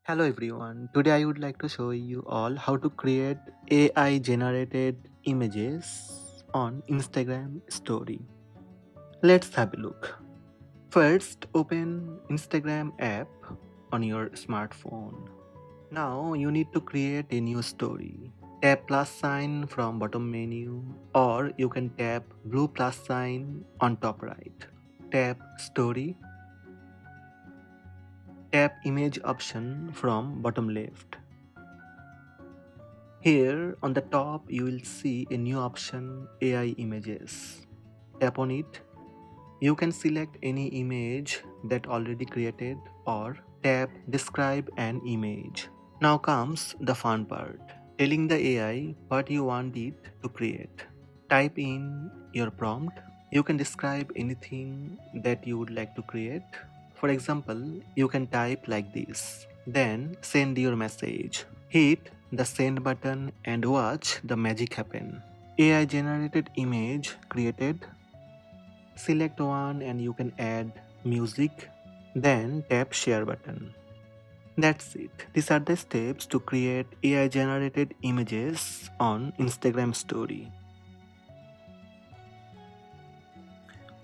Hello everyone. Today I would like to show you all how to create AI generated images on Instagram story. Let's have a look. First, open Instagram app on your smartphone. Now you need to create a new story. Tap plus sign from bottom menu, or you can tap blue plus sign on top right. Tap story. Tap image option from bottom left. Here on the top you will see a new option, AI images. Tap on it. You can select any image that already created or tap describe an image. Now comes the fun part, telling the AI what you want it to create. Type in your prompt. You can describe anything that you would like to create. For example, you can type like this. Then send your message. Hit the send button and watch the magic happen. AI generated image created. Select one and you can add music. Then tap share button. That's it. These are the steps to create AI generated images on Instagram story.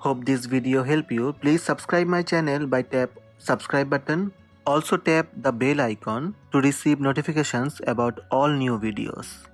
Hope this video helped you. Please subscribe my channel by tap subscribe button. Also tap the bell icon to receive notifications about all new videos.